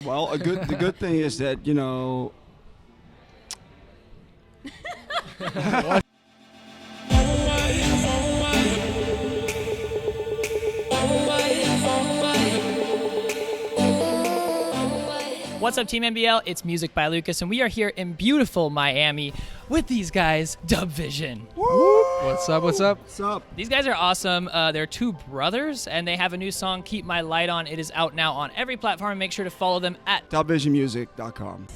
Well, the good thing is that, you know. What's up, Team NBL? It's Music by Lucas, and we are here in beautiful Miami with these guys, DUBVISION. What's up? What's up? These guys are awesome. They're two brothers, and they have a new song, Keep My Light On. It is out now on every platform. Make sure to follow them at DUBVisionmusic.com.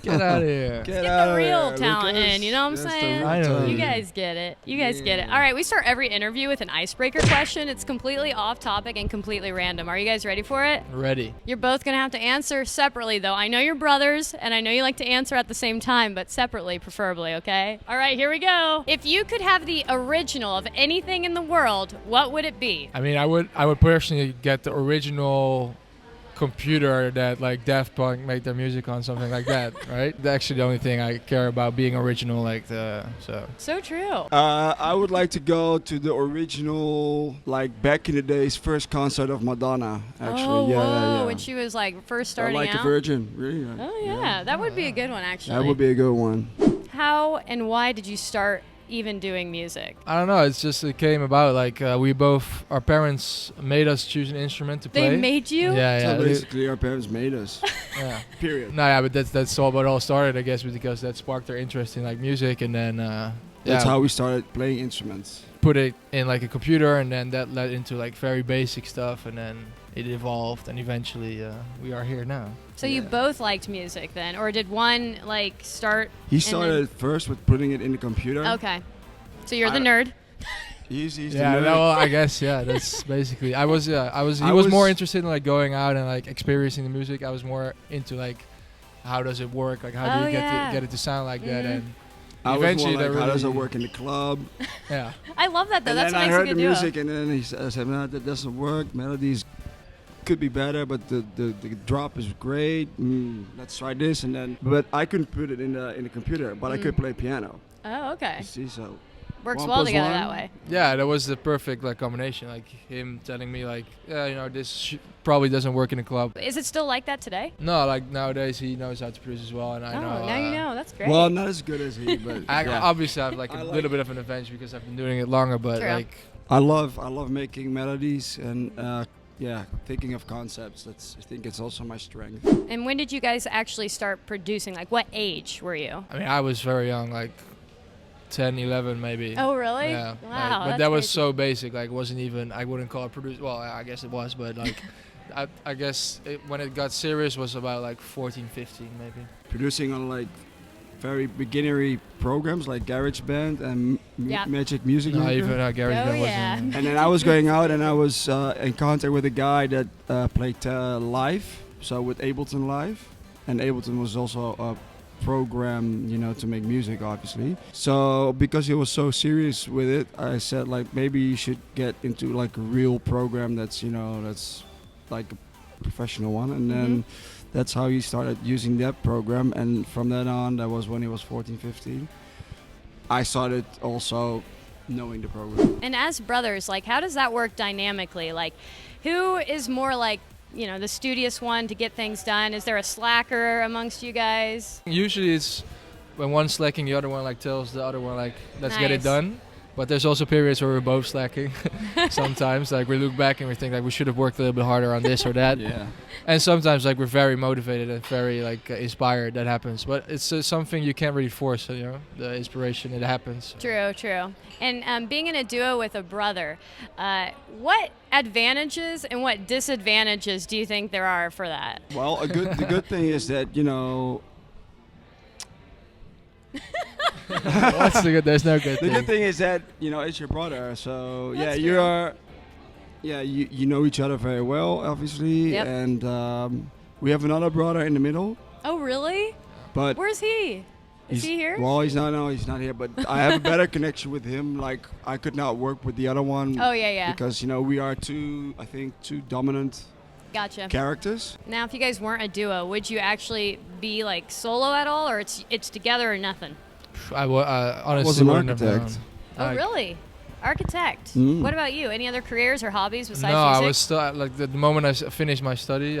Get out of here. Get Get the real talent in, you know what I'm saying? I know. You guys get it. You guys get it. All right, we start every interview with an icebreaker question. It's completely off topic and completely random. Are you guys ready for it? Ready. You're both going to have to answer separately, though. I know you're brothers, and I know you like to answer at the same time, but separately, preferably, okay? All right, here we go. If you could have the original of anything in the world, what would it be? I mean, I would personally get the original computer that like Daft Punk made their music on, something like that, right? That's actually the only thing I care about, being original, like So true. I would like to go to the original, like back in the days, first concert of Madonna. Actually, Oh, yeah, whoa, yeah, yeah. when she was like first starting like out. a virgin, really. Oh, yeah. That would be a good one, actually. That would be a good one. How and why did you start even doing music? I don't know. It's just, it came about like our parents made us choose an instrument to play. They made you? Yeah. So basically, our parents made us. Yeah. Period. No, yeah, but that's all. But it all started, I guess, because that sparked their interest in like music, and then That's how we started playing instruments. put it in like a computer, and then that led into like very basic stuff, and then it evolved, and eventually we are here now. So you Yeah. both liked music then? Or did one like start? He and started first with putting it in the computer. then- Okay. So you're the nerd. He's the Yeah, nerd. no, I guess that's basically. He was more interested in like going out and like experiencing the music. I was more into like how does it work, like how do Oh, you yeah. get it to sound like that, Mhm. and I was eventually more like, that how does it really- work in the club? yeah. I love that though. And That's then what I makes a heard good the duo. music, and then I said, no, that doesn't work. Melodies could be better, but the drop is great. Let's try this, and then. But I couldn't put it in the computer, but I could play piano. Oh, okay. You see, so. Works 1 well plus together 1. that way. Yeah, that was the perfect like combination. Like him telling me like, yeah, you know, this probably doesn't work in a club. Is it still like that today? No, like nowadays he knows how to produce as well, and I know. Now you know. That's great. Well, not as good as he, but yeah. Obviously I have like I a like little bit of an advantage because I've been doing it longer, but True. like. I love making melodies and thinking of concepts. I think it's also my strength. And when did you guys actually start producing? Like what age were you? I mean, I was very young, like 10, 11 maybe. Oh, really? Yeah. Wow. But that's that was crazy. so basic. Like, it wasn't even, I wouldn't call it produce. Well, I guess it was, but like, I guess when it got serious was about like 14, 15 maybe. Producing on like very beginnery programs like GarageBand and Yeah. Magic Music No, Maker. even GarageBand Oh, yeah. wasn't. And then I was going out and I was in contact with a guy that played live, so with Ableton Live. And Ableton was also a program, you know, to make music, obviously. So because he was so serious with it, I said like maybe you should get into like a real program that's, you know, that's like a professional one. And then that's how he started using that program. And from then on, that was when he was 14, 15. I started also knowing the program. And as brothers, like how does that work dynamically? Like who is more like, you know, the studious one to get things done? Is there a slacker amongst you guys? Usually it's when one's slacking, the other one like tells the other one like, let's get it Nice. done. But there's also periods where we're both slacking. Sometimes like we look back and we think like we should have worked a little bit harder on this or that. Yeah. And sometimes like we're very motivated and very like inspired. That happens, but it's something you can't really force. You know, the inspiration, it happens. True. And being in a duo with a brother, what advantages and what disadvantages do you think there are for that? Well, the good thing is that, you know, What's the good? There's no good the good thing. thing is that, you know, it's your brother. So yeah, That's you true. are, you know each other very well, obviously. Yep. And we have another brother in the middle, Oh, really? but Where's he? Is he here? Well, he's not. No, he's not here. But I have a better connection with him. Like I could not work with the other one. Oh, yeah. Because, you know, we are two dominant Gotcha. characters. Now, if you guys weren't a duo, would you actually be like solo at all, or it's together or nothing? I honestly was an wouldn't have architect. known. Oh, Like, really? Architect. Mm. What about you? Any other careers or hobbies besides No, music? I was still like the moment I finished my study,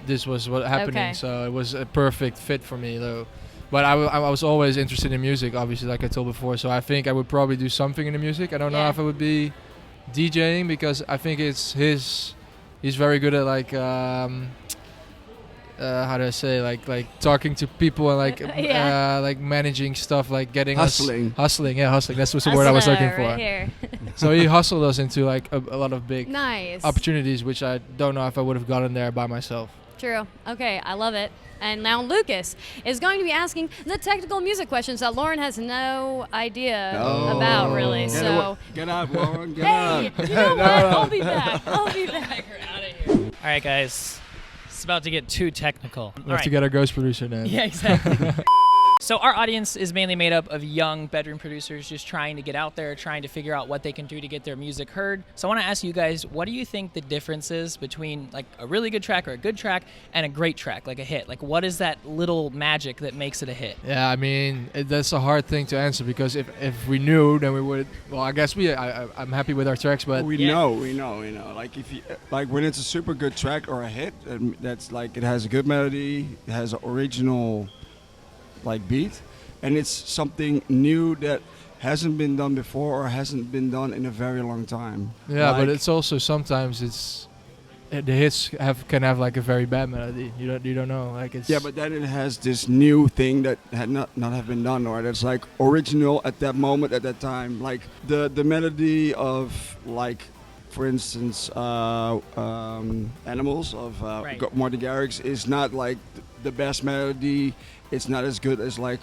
this was what happening. Okay. So it was a perfect fit for me, though. But I was always interested in music, obviously, like I told before. So I think I would probably do something in the music. I don't know Yeah. if I would be DJing because I think it's he's very good at like how do I say like talking to people and like Yeah. like managing stuff, like getting Hustling. hustling. That's the word I was looking for. Right here. So he hustled us into like a lot of big Nice. opportunities, which I don't know if I would have gotten there by myself. True. Okay, I love it. And now Lucas is going to be asking the technical music questions that Lauren has no idea about, really. Get So, Get out, Warren. Get hey, out. you know what? I'll be back. I'll be back. All right, guys. It's about to get too technical. We All have right. to get our ghost producer then. Yeah, exactly. So our audience is mainly made up of young bedroom producers just trying to get out there, trying to figure out what they can do to get their music heard. So I want to ask you guys, what do you think the difference is between like a really good track or a good track and a great track, like a hit? Like what is that little magic that makes it a hit? Yeah, I mean that's a hard thing to answer because if we knew, then we would. Well, I guess I'm happy with our tracks, but We Yeah. know. Like if you like when it's a super good track or a hit, that's like it has a good melody, it has an original like beat, and it's something new that hasn't been done before or hasn't been done in a very long time. yeah, but Like- it's also sometimes the hits can have like a very bad melody. You don't know, like it's Yeah, but then it has this new thing that had not have been done, or that's like original at that moment, at that time. Like the melody of like, for instance, Animals of Right. Martin Garrix is not like the best melody. It's not as good as like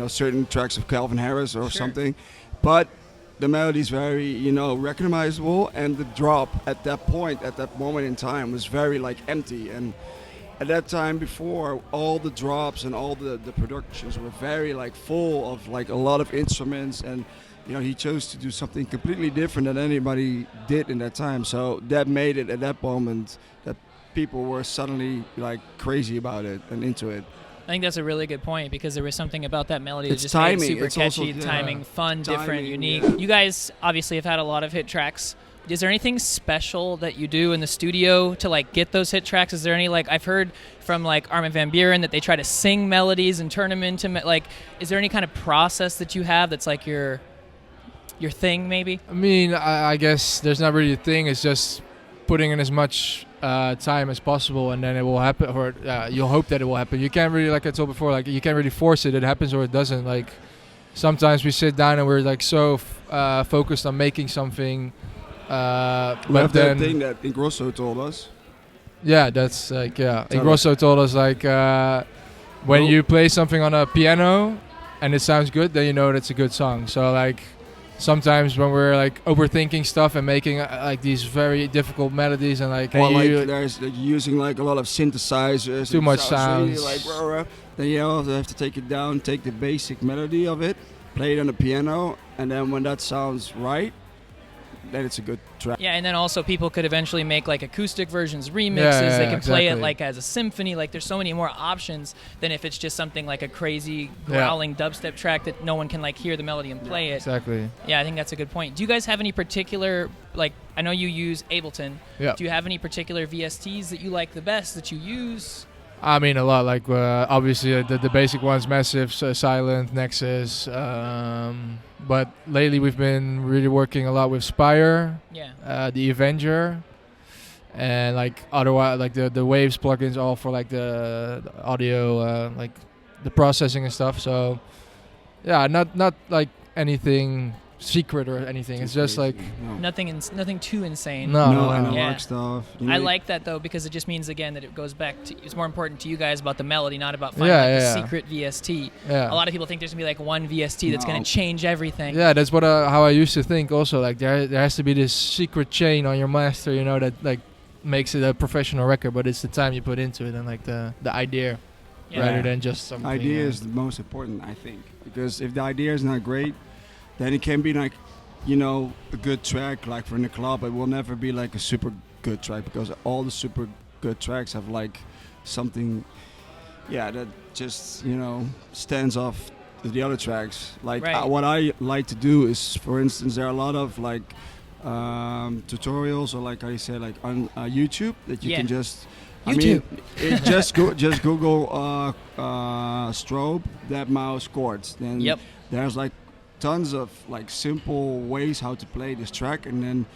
certain tracks of Calvin Harris or Sure. something, but the melody is very recognizable, and the drop at that point, at that moment in time, was very like empty. And at that time before, all the drops and all the productions were very like full of like a lot of instruments, and he chose to do something completely different than anybody did in that time. So that made it at that moment that people were suddenly like crazy about it and into it. I think that's a really good point because there was something about that melody that It's just made it timing. super It's also- catchy, yeah. timing, fun, different, Timing, unique. yeah. You guys obviously have had a lot of hit tracks. Is there anything special that you do in the studio to like get those hit tracks? Is there any like I've heard from like Armin van Buuren that they try to sing melodies and turn them into like? Is there any kind of process that you have that's like your thing maybe? I mean, I guess there's not really a thing. It's just putting in as much time as possible, and then it will happen. Or you'll hope that it will happen. You can't really, like I told before, like you can't really force it. It happens or it doesn't. Like sometimes we sit down and we're like so focused on making something. We But have then, that thing that Ingrosso told us. yeah, that's like Tell Ingrosso told us like when Well- you play something on a piano and it sounds good, then you know it's a good song. So like sometimes when we're like overthinking stuff and making like these very difficult melodies and like, Or and like you- there's like, using like a lot of synthesizers. Too and much sounds really, sounds. like, rah, rah. Then you also have to take it down, take the basic melody of it, play it on the piano, and then when that sounds right, then it's a good track. Yeah, and then also people could eventually make like acoustic versions, remixes. Yeah, they can play it exactly. like as a symphony. Like there's so many more options than if it's just something like a crazy growling dubstep track that no one can like hear the melody and play it. exactly. Yeah, I think that's a good point. Do you guys have any particular like? I know you use Ableton. Yeah. Do you have any particular VSTs that you like the best that you use? I mean a lot. Like obviously the basic ones, Massive, Silent, Nexus. But lately we've been really working a lot with Spire, Yeah. the Avenger, and like otherwise like the Waves plugins, all for like the audio, like the processing and stuff. So yeah, not like anything secret or anything. It's just like Nothing too insane. no, No no. analog Yeah. stuff. I like that though because it just means again that it goes back to it's more important to you guys about the melody, not about finding Yeah, like yeah. the secret VST. Yeah. A lot of people think there's gonna be like one VST that's No. gonna change everything. Yeah, that's what how I used to think. Also, like there has to be this secret chain on your master, that like makes it a professional record. But it's the time you put into it and like the idea, Yeah. rather than just something. Idea is the most important, I think, because if the idea is not great, then it can be like, a good track like for in the club. It will never be like a super good track because all the super good tracks have like something, that just stands off the other tracks. Like Right. what I like to do is, for instance, there are a lot of like tutorials or like how you say, like on YouTube that you Yeah. can just. YouTube. Just Google strobe that mouse chords. Then Yep. there's like tons of like simple ways how to play this track, and then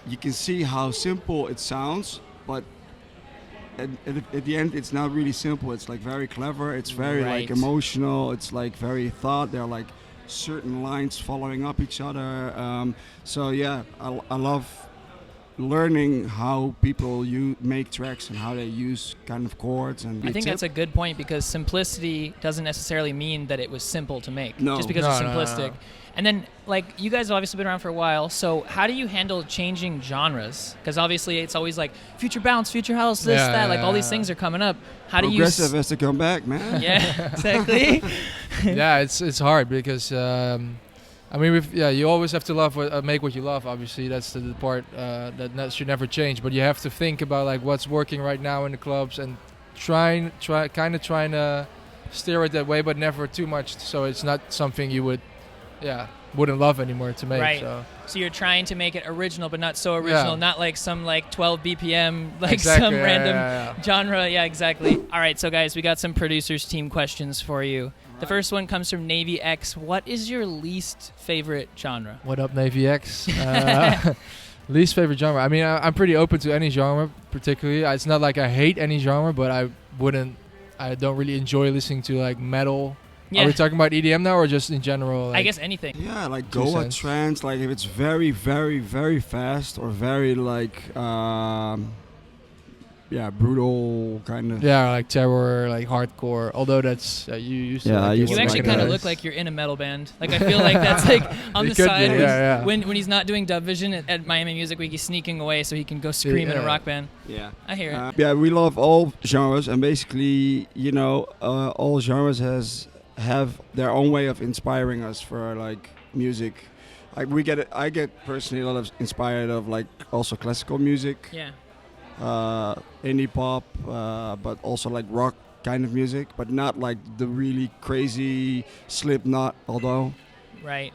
you can see how simple it sounds, but at the end it's not really simple. It's like very clever. It's very Right. like emotional. It's like very thought. There are like certain lines following up each other. So yeah, I love learning how people make tracks and how they use kind of chords and. I think that's a good point, because simplicity doesn't necessarily mean that it was simple to make. No. Just because No, it's no, no, simplistic. no. And then, like, you guys have obviously been around for a while, so how do you handle changing genres? Because obviously it's always like future bounce, future house, this, that, like all these things are coming up. How do you... Progressive has to come back, man. Yeah, exactly. Yeah, it's hard because I mean, you always have to love make what you love. Obviously, that's the part that should never change. But you have to think about like what's working right now in the clubs and trying to steer it that way, but never too much, so it's not something you wouldn't love anymore to make. Right. So you're trying to make it original, but not so original, not like some like 12 BPM, like Exactly, some yeah, random yeah. genre. Yeah, exactly. All right, so guys, we got some producers team questions for you. The first one comes from Navy X. What is your least favorite genre? What up, Navy X? Least favorite genre. I mean, I'm pretty open to any genre, particularly. It's not like I hate any genre, but I don't really enjoy listening to like metal. Yeah. Are we talking about EDM now, or just in general? I guess anything. Yeah, like Two Goa cents. trance, like if it's very, very, very fast or very like, brutal kind of. Yeah, like terror, like hardcore. Although that's you used to. Yeah, like I it used You to was actually like kind of that. look like you're in a metal band. Like I feel like that's like on You the could side be, yeah. when he's not doing DUBVISION at Miami Music Week, he's sneaking away so he can go scream in a Yeah. rock band. Yeah. I hear it. Yeah, we love all genres, and basically, all genres have their own way of inspiring us for like music. Like I get personally a lot of inspired of like also classical music, Yeah. indie pop, but also like rock kind of music, but not like the really crazy Slipknot. Although, Right.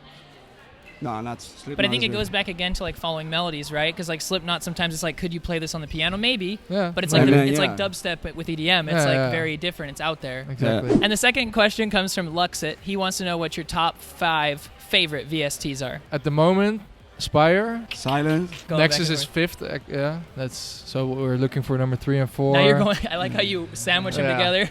no, not Slipknot. But I think is it goes back again to like following melodies, right? Because like Slipknot, sometimes it's like, could you play this on the piano? Maybe. Yeah. But it's I like mean, it's yeah. like dubstep but with EDM. It's Yeah, like yeah. very different. It's out there. Exactly. And the second question comes from Luxit. He wants to know what your top 5 favorite VSTs are. At the moment, Spire. Silent. Going Nexus back is and forth. 5th. Yeah, that's so we're looking for number 3 and 4. Now you're going. I like how you sandwich them Yeah. together.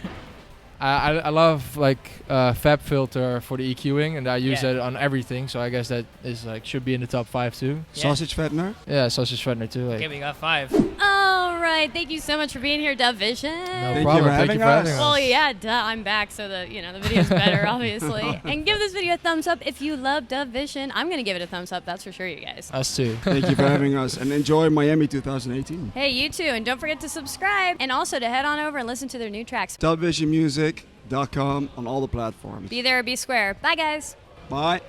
I love like Fab Filter for the EQing, and I use Yeah. that on everything. So I guess that is like should be in the top 5 too. Yeah. Sausage Fattener. Yeah, Sausage Fattener too. Like, Okay, we got 5. All right, thank you so much for being here, DUBVISION. no you problem. for Thank having you for having us. us. Well, yeah, duh, I'm back, so the video's better, obviously. And give this video a thumbs up if you love DUBVISION. I'm gonna give it a thumbs up, that's for sure, you guys. Us too. Thank you for having us, and enjoy Miami 2018. Hey, you too, and don't forget to subscribe, and also to head on over and listen to their new tracks. DUBVisionmusic.com on all the platforms. Be there or be square. Bye, guys. Bye.